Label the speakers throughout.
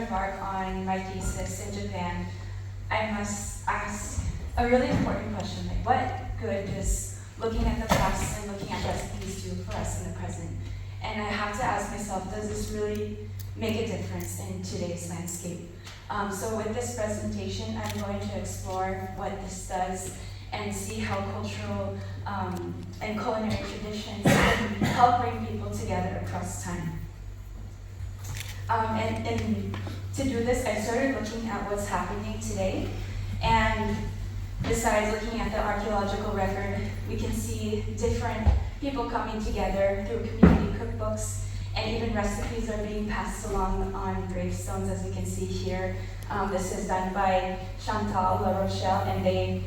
Speaker 1: embark on my thesis in Japan, I must ask a really important question, like what good does looking at the past and looking at recipes do for us in the present? And I have to ask myself, does this really make a difference in today's landscape? So with this presentation, I'm going to explore what this does and see how cultural and culinary traditions can help bring people together across time. And to do this, I started looking at what's happening today. And besides looking at the archaeological record, we can see different people coming together through community cookbooks, and even recipes are being passed along on gravestones, as we can see here. This is done by Chantal La Rochelle, and they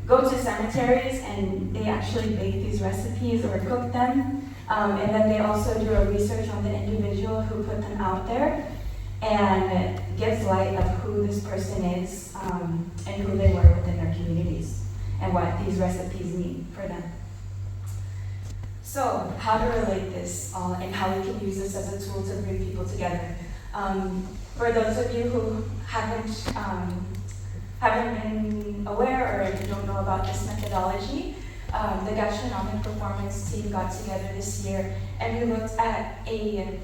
Speaker 1: go to cemeteries and they actually bake these recipes or cook them. And then they also do a research on the individual who put them out there and gives light of who this person is and who they were within their communities and what these recipes mean for them. So how to relate this all and how we can use this as a tool to bring people together. For those of you who haven't been aware or don't know about this methodology, the gastronomic performance team got together this year and we looked at a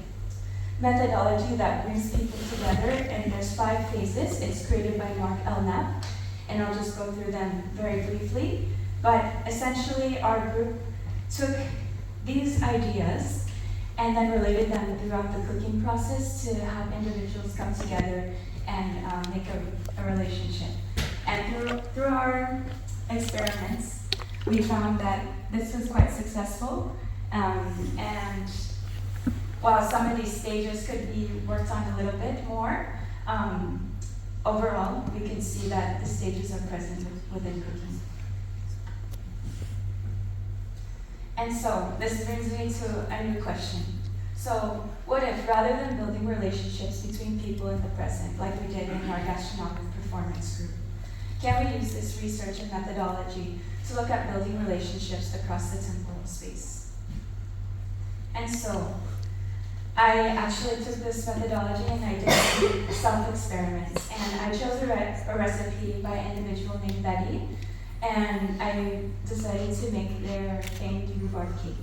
Speaker 1: methodology that brings people together, and there's 5 phases. It's created by Mark L. Knapp, and I'll just go through them very briefly. But essentially our group took these ideas and then related them throughout the cooking process to have individuals come together and make a relationship. And through our experiments, we found that this was quite successful. And while some of these stages could be worked on a little bit more, overall, we can see that the stages are present within cooking. And so this brings me to a new question. So what if, rather than building relationships between people in the present, like we did in our gastronomic performance group, can we use this research and methodology to look at building relationships across the temporal space? And so I actually took this methodology and I did self-experiments. And I chose a recipe by an individual named Betty, and I decided to make their famed rhubarb cake.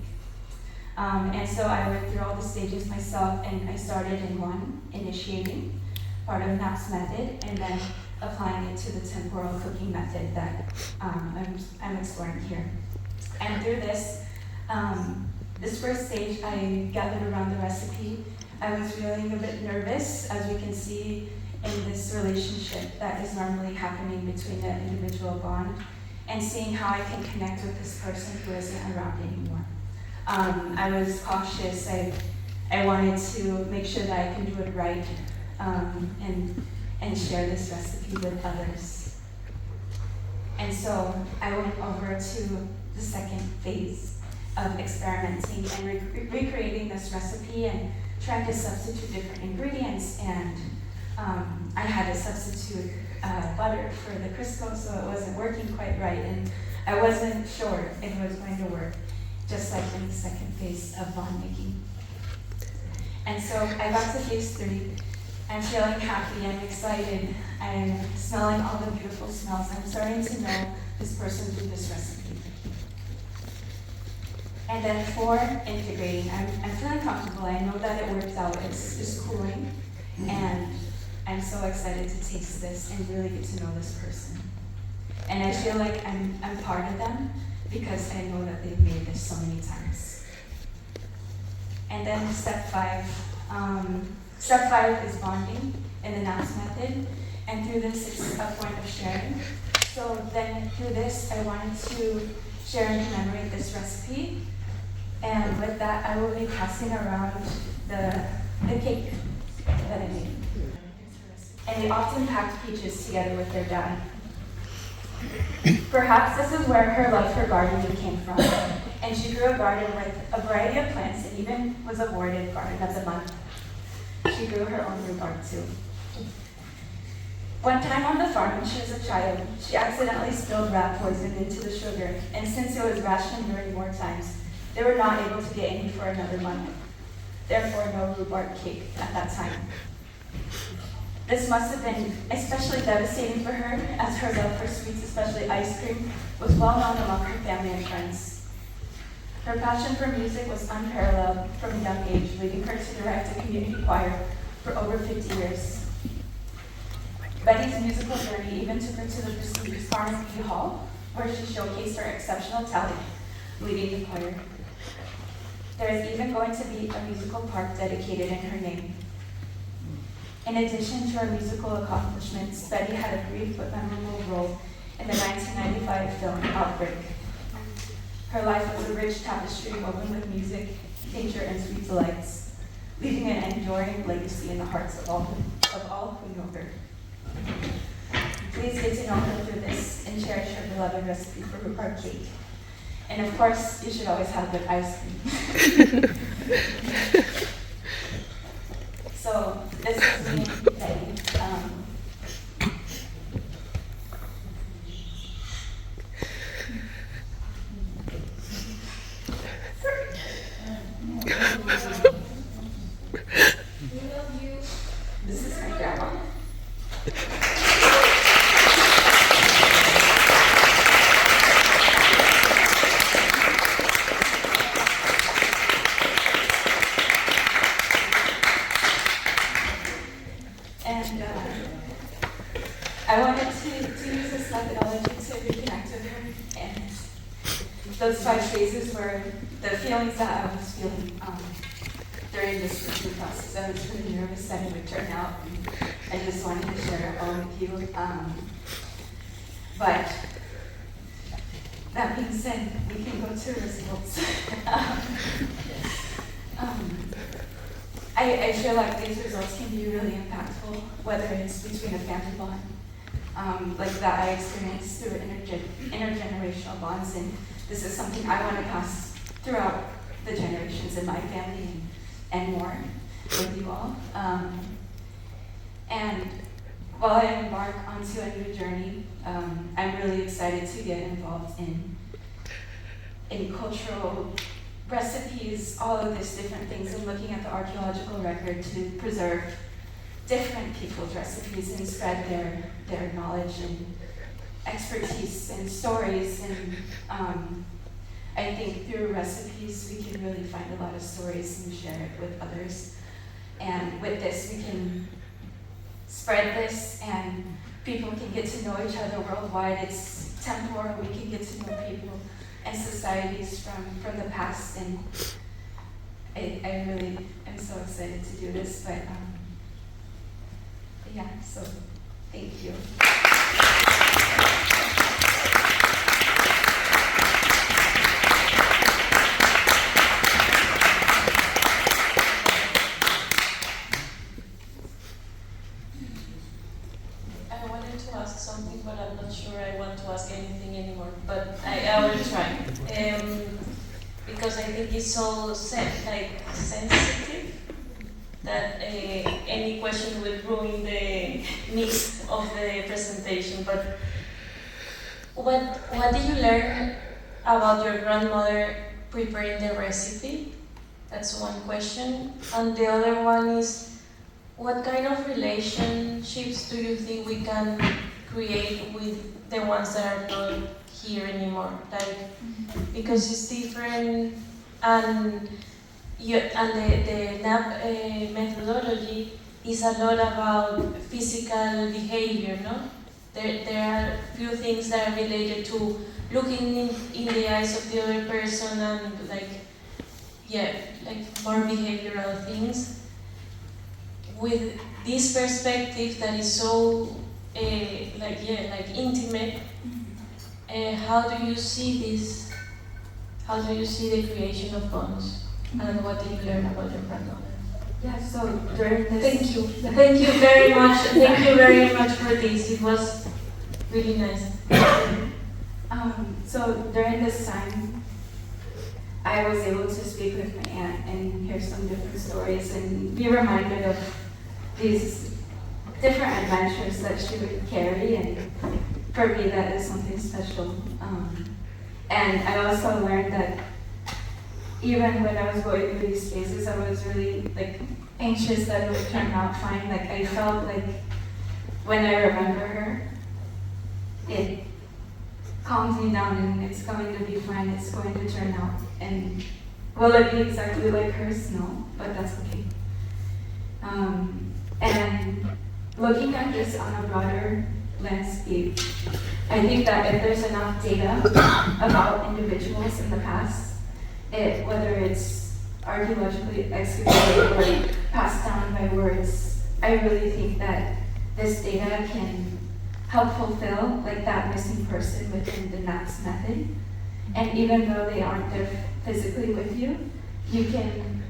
Speaker 1: And so I went through all the stages myself, and I started in 1, initiating, part of Knapp's method, and then applying it to the temporal cooking method that I'm exploring here. And through this first stage, I gathered around the recipe. I was feeling a bit nervous, as we can see in this relationship that is normally happening between the individual bond, and seeing how I can connect with this person who isn't around anymore. I was cautious. I wanted to make sure that I can do it right and share this recipe with others. And so I went over to the second phase of experimenting and recreating this recipe and trying to substitute different ingredients. And I had to substitute butter for the Crisco, so it wasn't working quite right, and I wasn't sure if it was going to work, just like in the second phase of bond making. And so I got to phase 3. I'm feeling happy, I'm excited, I'm smelling all the beautiful smells. I'm starting to know this person through this recipe. And then 4, integrating. I'm feeling comfortable. I know that it worked out. It's just cooling. And I'm so excited to taste this and really get to know this person. And I feel like I'm part of them because I know that they've made this so many times. And then step 5. Step 5 is bonding in the Knapp's method. And through this, it's a point of sharing. So then through this, I wanted to share and commemorate this recipe. And with that, I will be passing around the cake that I made. And they often packed peaches together with their dad. Perhaps this is where her love for gardening came from. And she grew a garden with a variety of plants and even was awarded Garden of the Month. She grew her own rhubarb too. One time on the farm when she was a child, she accidentally spilled rat poison into the sugar, and since it was rationed during war times, they were not able to get any for another month. Therefore, no rhubarb cake at that time. This must have been especially devastating for her, as her love for sweets, especially ice cream, was well known among her family and friends. Her passion for music was unparalleled from a young age, leading her to direct a community choir for over 50 years. Betty's musical journey even took her to the prestigious Diehl, where she showcased her exceptional talent leading the choir. There is even going to be a musical park dedicated in her name. In addition to her musical accomplishments, Betty had a brief but memorable role in the 1995 film Outbreak. Her life was a rich tapestry woven with music, nature, and sweet delights, leaving an enduring legacy in the hearts of all who know her. Please get to know her through this and cherish her beloved recipe for rhubarb cake. And of course, you should always have good ice cream. So this is me, Betty. This is my grandma. And I wanted to use this methodology to reconnect with her. And those 5 phases were the feelings that I was feeling during this recruitment process. I was really nervous that it would turn out. And I just wanted to share it all with you. But that being said, we can go to results. I feel like these results can be really impactful, whether it's between a family bond, like that I experienced through intergenerational bonds, and this is something I want to pass throughout the generations in my family and more with you all. And while I embark onto a new journey, I'm really excited to get involved in cultural recipes, all of these different things, and looking at the archaeological record to preserve different people's recipes and spread their knowledge and expertise and stories. And I think through recipes we can really find a lot of stories and share it with others. And with this we can spread this and people can get to know each other worldwide. It's temporal, we can get to know people and societies from the past, and I really am so excited to do this, but yeah, so thank you.
Speaker 2: I wanted to ask something, but I'm not sure I want to ask anything anymore, but I will try. Because I think it's so sensitive that any question would ruin the mix of the presentation. But what did you learn about your grandmother preparing the recipe? That's one question. And the other one is, what kind of relationships do you think we can create with the ones that are not here anymore? Like, because it's different, and the NAP methodology is a lot about physical behavior, no? There are few things that are related to looking in the eyes of the other person and like more behavioral things. With this perspective that is so intimate, how do you see this? How do you see the creation of bonds? And what did you learn about your grandmother?
Speaker 1: Yeah, so during this...
Speaker 2: Thank you. Thank you very much. Thank you very much for this. It was really nice.
Speaker 1: So during this time, I was able to speak with my aunt and hear some different stories and be reminded of these different adventures that she would carry, and for me that is something special. And I also learned that even when I was going through these phases, I was really anxious that it would turn out fine. I felt like when I remember her, it calms me down and it's going to be fine, it's going to turn out. And will it be exactly like hers? No, but that's okay. And looking at this on a broader landscape, I think that if there's enough data about individuals in the past, whether it's archaeologically excavated or passed down by words, I really think that this data can help fulfill like that missing person within the NAPS method. And even though they aren't there physically with you, you can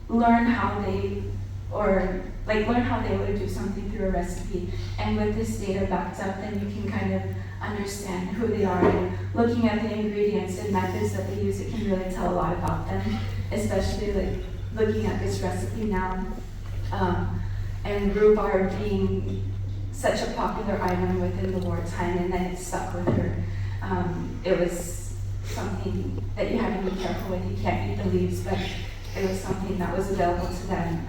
Speaker 1: learn how they would do something through a recipe. And with this data backed up, then you can kind of understand who they are. And looking at the ingredients and methods that they use, it can really tell a lot about them, especially like looking at this recipe now. And rhubarb being such a popular item within the wartime, and then it stuck with her. It was something that you had to be careful with. You can't eat the leaves, but it was something that was available to them.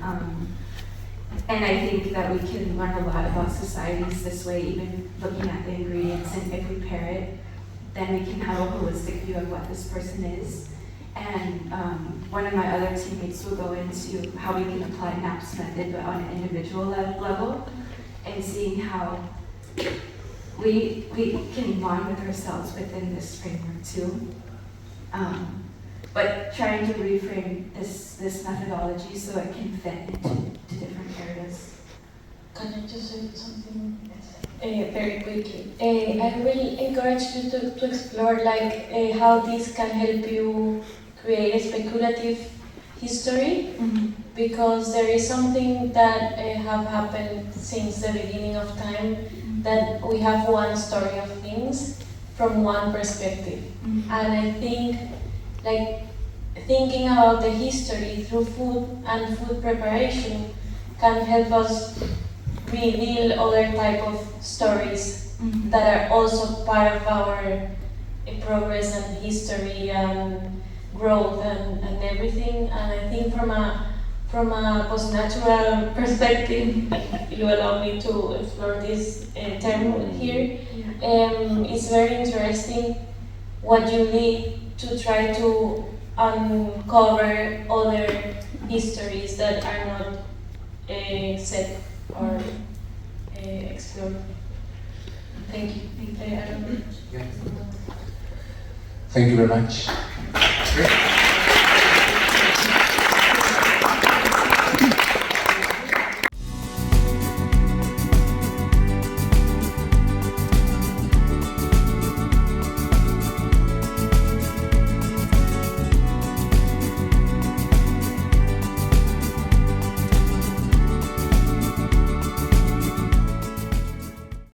Speaker 1: And I think that we can learn a lot about societies this way, even looking at the ingredients, and if we pair it, then we can have a holistic view of what this person is. And one of my other teammates will go into how we can apply NAPS method, but on an individual level, and seeing how we can bond with ourselves within this framework too. But trying to reframe this methodology so it can fit into different areas.
Speaker 2: Can I just say something very quickly? I will encourage you to explore how this can help you create a speculative history, because there is something that have happened since the beginning of time, that we have one story of things from one perspective. And I think thinking about the history through food and food preparation can help us reveal other type of stories that are also part of our progress and history and growth and everything. And I think from a post-natural perspective, you allow me to explore this term here. It's very interesting what you need to try to uncover other histories that are not set or explored. Thank you.
Speaker 3: Thank you very much.